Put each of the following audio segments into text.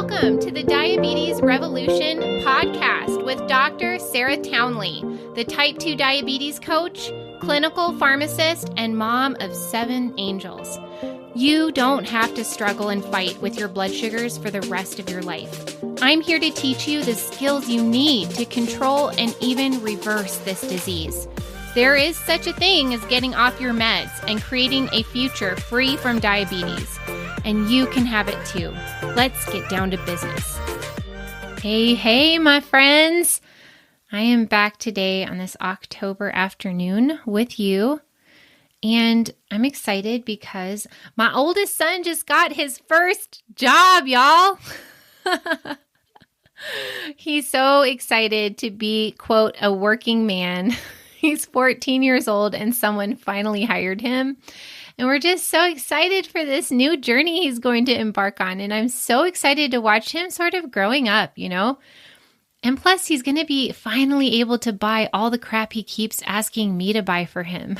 Welcome to the Diabetes Revolution podcast with Dr. Sarah Townley, the type 2 diabetes coach, clinical pharmacist, and mom of 7 angels. You don't have to struggle and fight with your blood sugars for the rest of your life. I'm here to teach you the skills you need to control and even reverse this disease. There is such a thing as getting off your meds and creating a future free from diabetes. And you can have it too. Let's get down to business. Hey, my friends. I am back today on this October afternoon with you. And I'm excited because my oldest son just got his first job, y'all. He's so excited to be, quote, a working man. He's 14 years old and someone finally hired him. And we're just so excited for this new journey he's going to embark on. And I'm so excited to watch him sort of growing up, you know? And plus, he's going to be finally able to buy all the crap he keeps asking me to buy for him.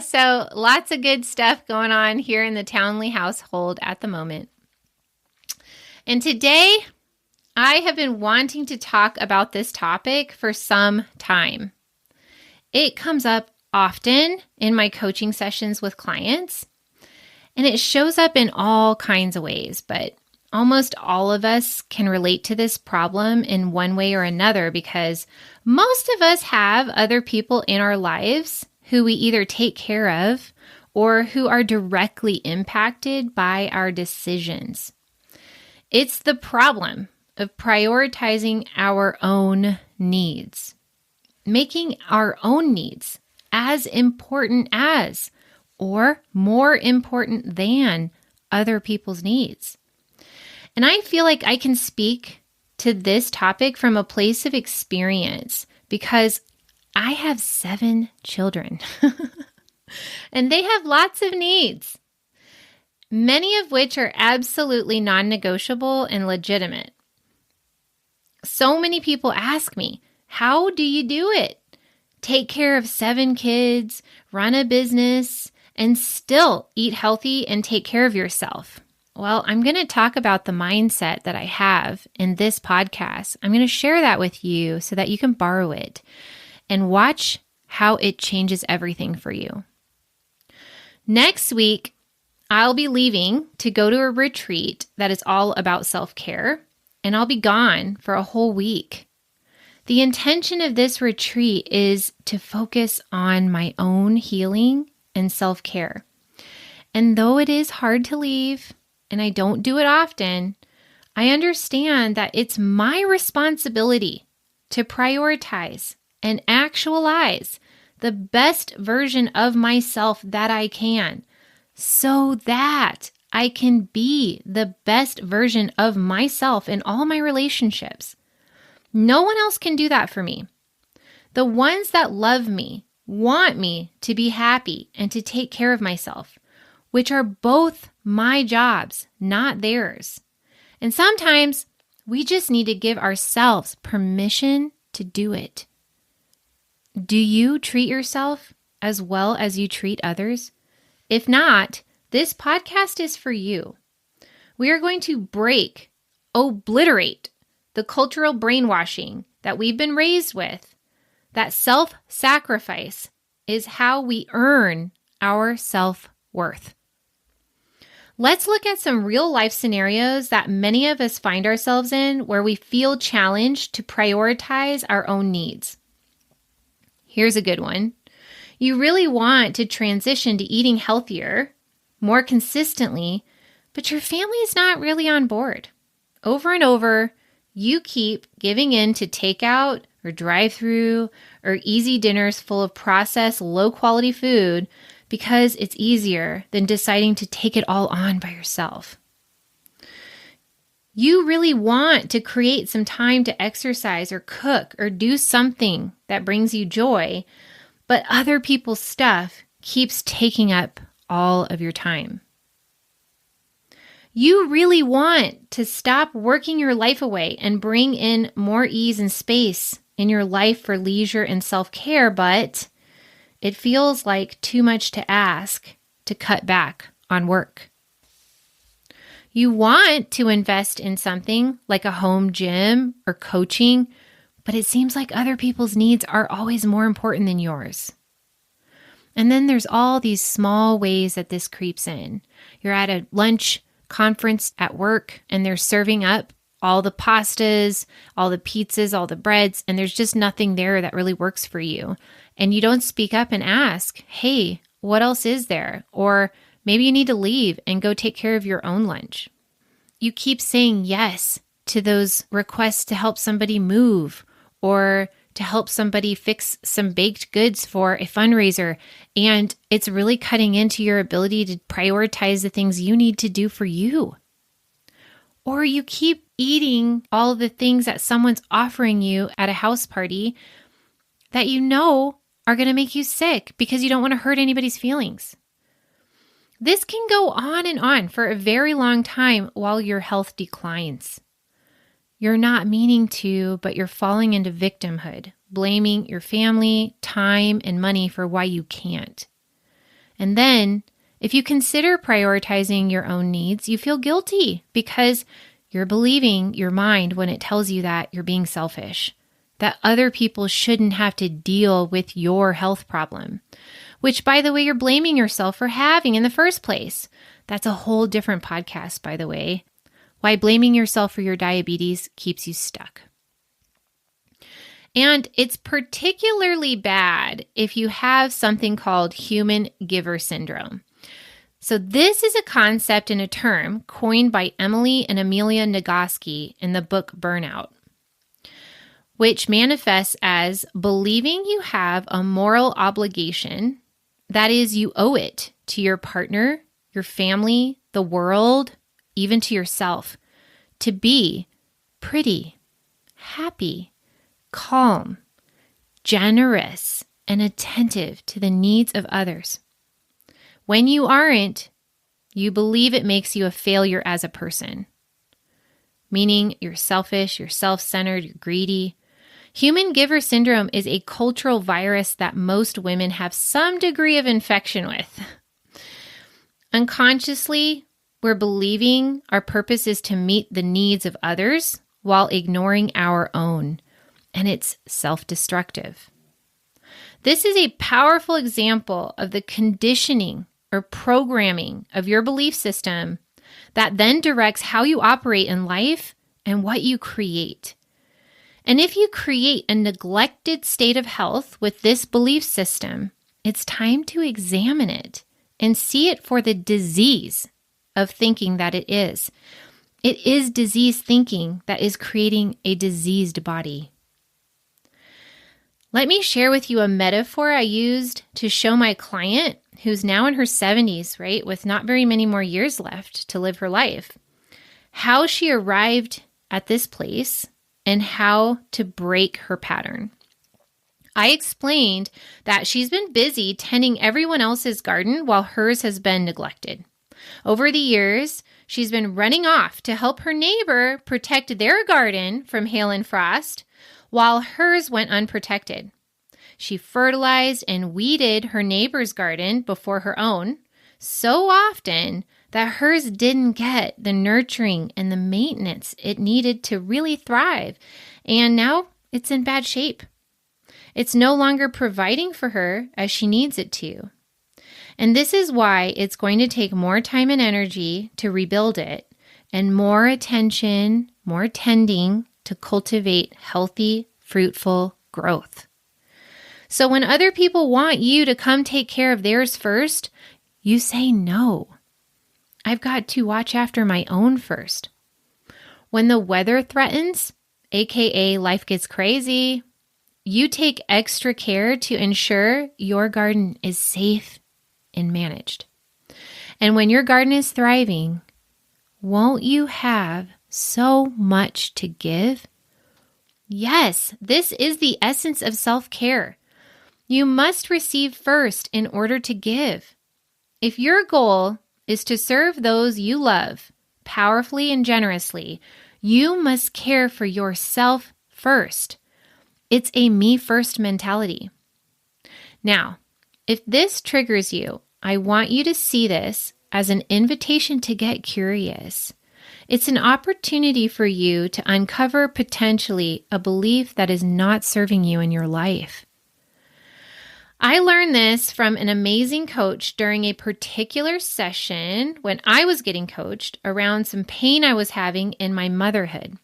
So lots of good stuff going on here in the Townley household at the moment. And today, I have been wanting to talk about this topic for some time. It comes up often in my coaching sessions with clients, and it shows up in all kinds of ways, but almost all of us can relate to this problem in one way or another because most of us have other people in our lives who we either take care of or who are directly impacted by our decisions. It's the problem of prioritizing our own needs, making our own needs as important as or more important than other people's needs. And I feel like I can speak to this topic from a place of experience because I have 7 children and they have lots of needs, many of which are absolutely non-negotiable and legitimate. So many people ask me, how do you do it? Take care of 7 kids, run a business, and still eat healthy and take care of yourself. Well, I'm going to talk about the mindset that I have in this podcast. I'm going to share that with you so that you can borrow it and watch how it changes everything for you. Next week, I'll be leaving to go to a retreat that is all about self-care. And I'll be gone for a whole week. The intention of this retreat is to focus on my own healing and self-care. And though it is hard to leave, and I don't do it often, I understand that it's my responsibility to prioritize and actualize the best version of myself that I can, so that I can be the best version of myself in all my relationships. No one else can do that for me. The ones that love me want me to be happy and to take care of myself, which are both my jobs, not theirs. And sometimes we just need to give ourselves permission to do it. Do you treat yourself as well as you treat others? If not, this podcast is for you. We are going to obliterate the cultural brainwashing that we've been raised with, that self-sacrifice is how we earn our self-worth. Let's look at some real-life scenarios that many of us find ourselves in where we feel challenged to prioritize our own needs. Here's a good one. You really want to transition to eating healthier, more consistently, but your family is not really on board. Over and over, you keep giving in to takeout or drive-through or easy dinners full of processed, low-quality food because it's easier than deciding to take it all on by yourself. You really want to create some time to exercise or cook or do something that brings you joy, but other people's stuff keeps taking up all of your time. You really want to stop working your life away and bring in more ease and space in your life for leisure and self-care, but it feels like too much to ask to cut back on work. You want to invest in something like a home gym or coaching, but it seems like other people's needs are always more important than yours. And then there's all these small ways that this creeps in. You're at a lunch conference at work and they're serving up all the pastas, all the pizzas, all the breads, and there's just nothing there that really works for you. And you don't speak up and ask, hey, what else is there? Or maybe you need to leave and go take care of your own lunch. You keep saying yes to those requests to help somebody move or to help somebody fix some baked goods for a fundraiser. And it's really cutting into your ability to prioritize the things you need to do for you. Or you keep eating all the things that someone's offering you at a house party that you know are going to make you sick because you don't want to hurt anybody's feelings. This can go on and on for a very long time while your health declines. You're not meaning to, but you're falling into victimhood, blaming your family, time, and money for why you can't. And then, if you consider prioritizing your own needs, you feel guilty because you're believing your mind when it tells you that you're being selfish, that other people shouldn't have to deal with your health problem, which, by the way, you're blaming yourself for having in the first place. That's a whole different podcast, by the way. Why blaming yourself for your diabetes keeps you stuck. And it's particularly bad if you have something called human giver syndrome. So this is a concept and a term coined by Emily and Amelia Nagoski in the book Burnout, which manifests as believing you have a moral obligation, that is, you owe it to your partner, your family, the world, even to yourself, to be pretty, happy, calm, generous, and attentive to the needs of others. When you aren't, you believe it makes you a failure as a person, meaning you're selfish, you're self-centered, you're greedy. Human giver syndrome is a cultural virus that most women have some degree of infection with. Unconsciously, we're believing our purpose is to meet the needs of others while ignoring our own, and it's self-destructive. This is a powerful example of the conditioning or programming of your belief system that then directs how you operate in life and what you create. And if you create a neglected state of health with this belief system, it's time to examine it and see it for the disease of thinking that it is. It is disease thinking that is creating a diseased body. Let me share with you a metaphor I used to show my client, who's now in her 70s, right, with not very many more years left to live her life, how she arrived at this place and how to break her pattern. I explained that she's been busy tending everyone else's garden while hers has been neglected. Over the years, she's been running off to help her neighbor protect their garden from hail and frost, while hers went unprotected. She fertilized and weeded her neighbor's garden before her own so often that hers didn't get the nurturing and the maintenance it needed to really thrive, and now it's in bad shape. It's no longer providing for her as she needs it to. And this is why it's going to take more time and energy to rebuild it and more attention, more tending to cultivate healthy, fruitful growth. So when other people want you to come take care of theirs first, you say no. I've got to watch after my own first. When the weather threatens, aka life gets crazy, you take extra care to ensure your garden is safe and managed. And when your garden is thriving, won't you have so much to give? Yes, this is the essence of self-care. You must receive first in order to give. If your goal is to serve those you love powerfully and generously, you must care for yourself first. It's a me first mentality. Now, if this triggers you, I want you to see this as an invitation to get curious It's an opportunity for you to uncover potentially a belief that is not serving you in your life. I learned this from an amazing coach during a particular session when I was getting coached around some pain I was having in my motherhood.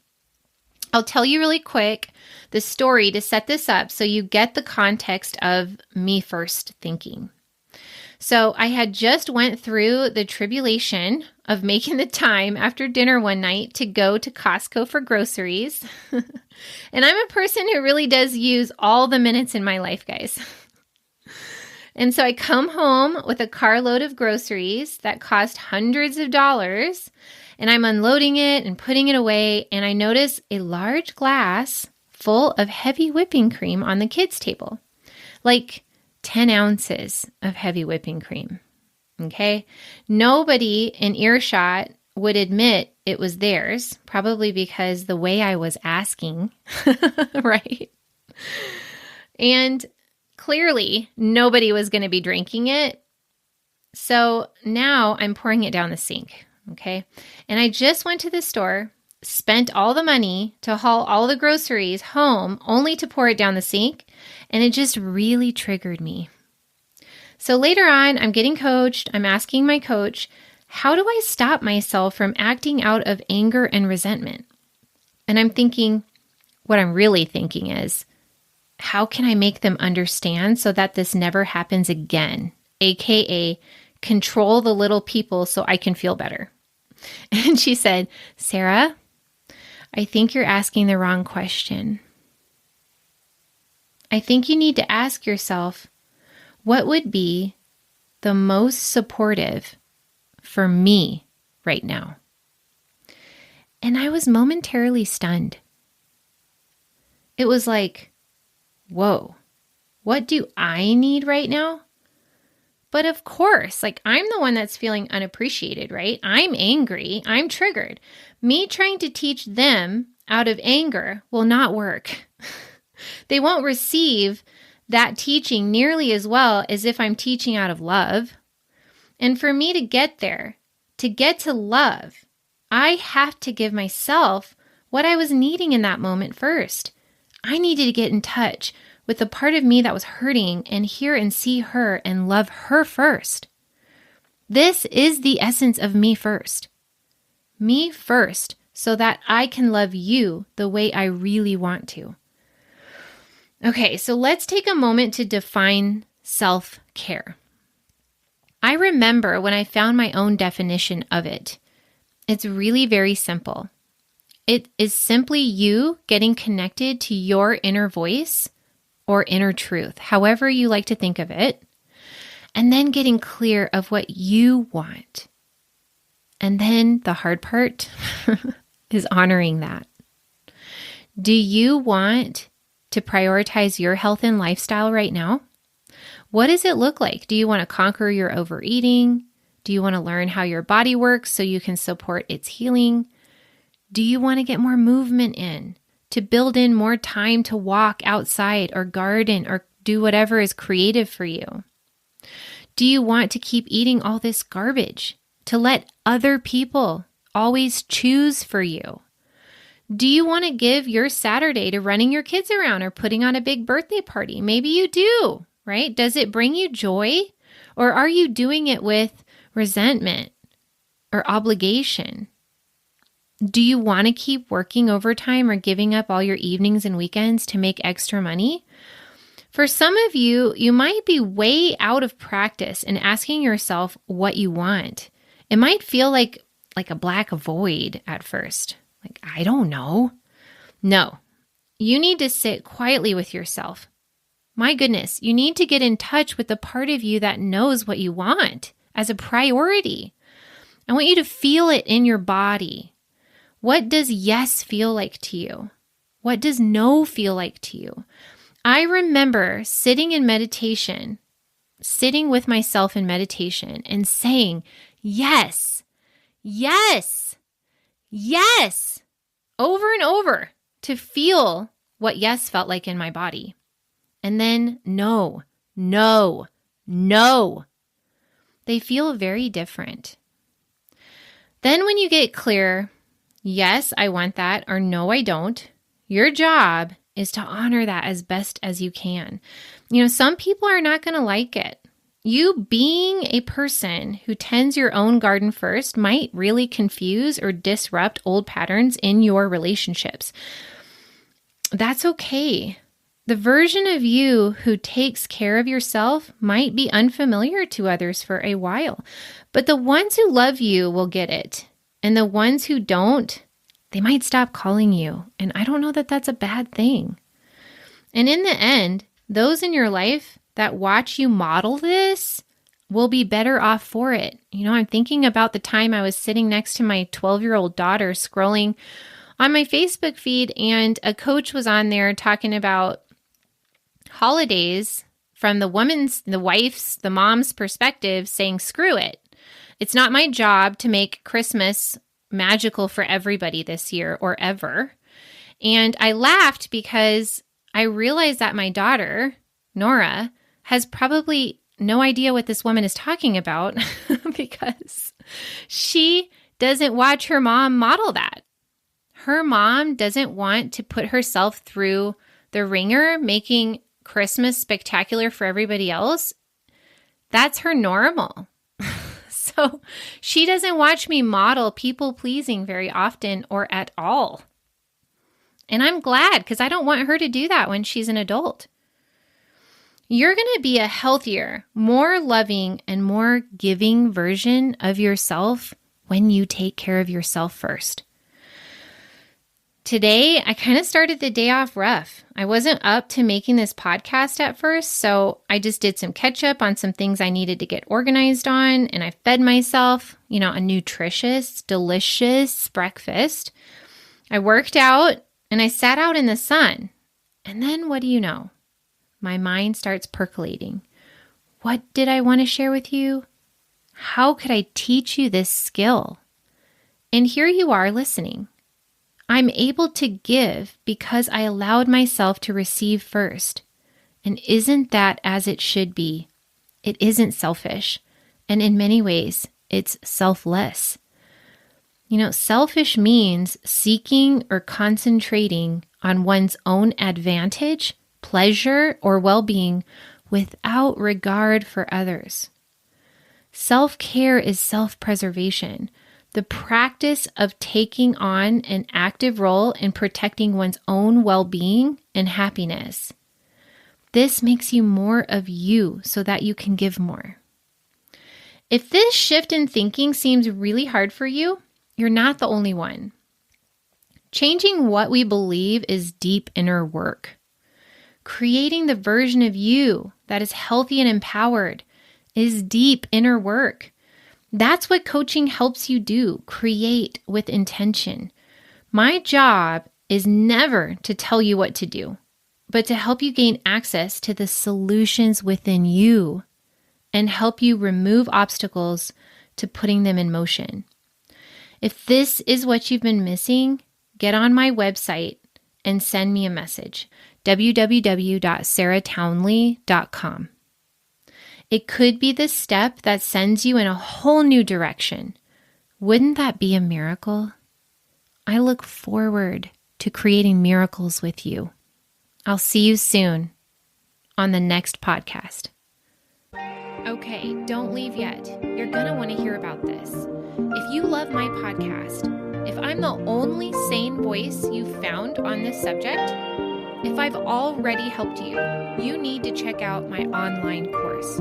I'll tell you really quick the story to set this up so you get the context of me first thinking. So I had just went through the tribulation of making the time after dinner one night to go to Costco for groceries. And I'm a person who really does use all the minutes in my life, guys. And so I come home with a carload of groceries that cost hundreds of dollars, and I'm unloading it and putting it away, and I notice a large glass full of heavy whipping cream on the kids' table, like 10 ounces of heavy whipping cream. Okay? Nobody in earshot would admit it was theirs, probably because the way I was asking, right? And clearly, nobody was going to be drinking it. So now I'm pouring it down the sink, okay? And I just went to the store, spent all the money to haul all the groceries home, only to pour it down the sink, and it just really triggered me. So later on, I'm getting coached. I'm asking my coach, how do I stop myself from acting out of anger and resentment? And I'm thinking, what I'm really thinking is, how can I make them understand so that this never happens again? AKA, control the little people so I can feel better. And she said, Sarah, I think you're asking the wrong question. I think you need to ask yourself, what would be the most supportive for me right now? And I was momentarily stunned. It was like, whoa, what do I need right now? But of course, like I'm the one that's feeling unappreciated, right? I'm angry. I'm triggered. Me trying to teach them out of anger will not work. They won't receive that teaching nearly as well as if I'm teaching out of love. And for me to get there, to get to love, I have to give myself what I was needing in that moment first. I needed to get in touch with the part of me that was hurting and hear and see her and love her first. This is the essence of me first. Me first, so that I can love you the way I really want to. Okay, so let's take a moment to define self-care. I remember when I found my own definition of it. It's really very simple. It is simply you getting connected to your inner voice or inner truth, however you like to think of it, and then getting clear of what you want. And then the hard part is honoring that. Do you want to prioritize your health and lifestyle right now? What does it look like? Do you want to conquer your overeating? Do you want to learn how your body works so you can support its healing? Do you want to get more movement in, to build in more time to walk outside or garden or do whatever is creative for you? Do you want to keep eating all this garbage, to let other people always choose for you? Do you want to give your Saturday to running your kids around or putting on a big birthday party? Maybe you do, right? Does it bring you joy? Or are you doing it with resentment or obligation? Do you want to keep working overtime or giving up all your evenings and weekends to make extra money? For some of you, you might be way out of practice in asking yourself what you want. It might feel like a black void at first. Like, I don't know. No, you need to sit quietly with yourself. My goodness, you need to get in touch with the part of you that knows what you want as a priority. I want you to feel it in your body. What does yes feel like to you? What does no feel like to you? I remember sitting in meditation, sitting with myself in meditation and saying, yes, yes, yes, over and over to feel what yes felt like in my body. And then no, no, no. They feel very different. Then when you get clear yes, I want that, or no, I don't. Your job is to honor that as best as you can. Some people are not going to like it. You being a person who tends your own garden first might really confuse or disrupt old patterns in your relationships. That's okay. The version of you who takes care of yourself might be unfamiliar to others for a while, but the ones who love you will get it. And the ones who don't, they might stop calling you. And I don't know that that's a bad thing. And in the end, those in your life that watch you model this will be better off for it. I'm thinking about the time I was sitting next to my 12-year-old daughter scrolling on my Facebook feed, and a coach was on there talking about holidays from the wife's, the mom's perspective, saying, screw it. It's not my job to make Christmas magical for everybody this year or ever. And I laughed because I realized that my daughter, Nora, has probably no idea what this woman is talking about because she doesn't watch her mom model that. Her mom doesn't want to put herself through the ringer, making Christmas spectacular for everybody else. That's her normal. So she doesn't watch me model people pleasing very often or at all. And I'm glad, because I don't want her to do that when she's an adult. You're going to be a healthier, more loving, and more giving version of yourself when you take care of yourself first. Today, I kind of started the day off rough. I wasn't up to making this podcast at first, so I just did some catch up on some things I needed to get organized on, and I fed myself, a nutritious, delicious breakfast. I worked out, and I sat out in the sun. And then what do you know? My mind starts percolating. What did I want to share with you? How could I teach you this skill? And here you are listening. I'm able to give because I allowed myself to receive first. And isn't that as it should be? It isn't selfish. And in many ways, it's selfless. Selfish means seeking or concentrating on one's own advantage, pleasure, or well-being without regard for others. Self-care is self-preservation, the practice of taking on an active role in protecting one's own well-being and happiness. This makes you more of you so that you can give more. If this shift in thinking seems really hard for you, you're not the only one. Changing what we believe is deep inner work. Creating the version of you that is healthy and empowered is deep inner work. That's what coaching helps you do, create with intention. My job is never to tell you what to do, but to help you gain access to the solutions within you and help you remove obstacles to putting them in motion. If this is what you've been missing, get on my website and send me a message, www.sarahtownley.com. It could be the step that sends you in a whole new direction. Wouldn't that be a miracle? I look forward to creating miracles with you. I'll see you soon on the next podcast. Okay, don't leave yet. You're going to want to hear about this. If you love my podcast, if I'm the only sane voice you've found on this subject, if I've already helped you, you need to check out my online course.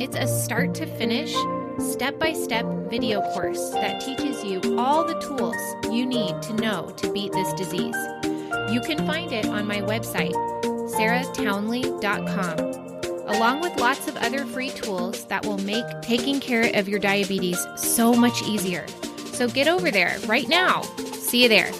It's a start-to-finish, step-by-step video course that teaches you all the tools you need to know to beat this disease. You can find it on my website, sarahtownley.com, along with lots of other free tools that will make taking care of your diabetes so much easier. So get over there right now. See you there.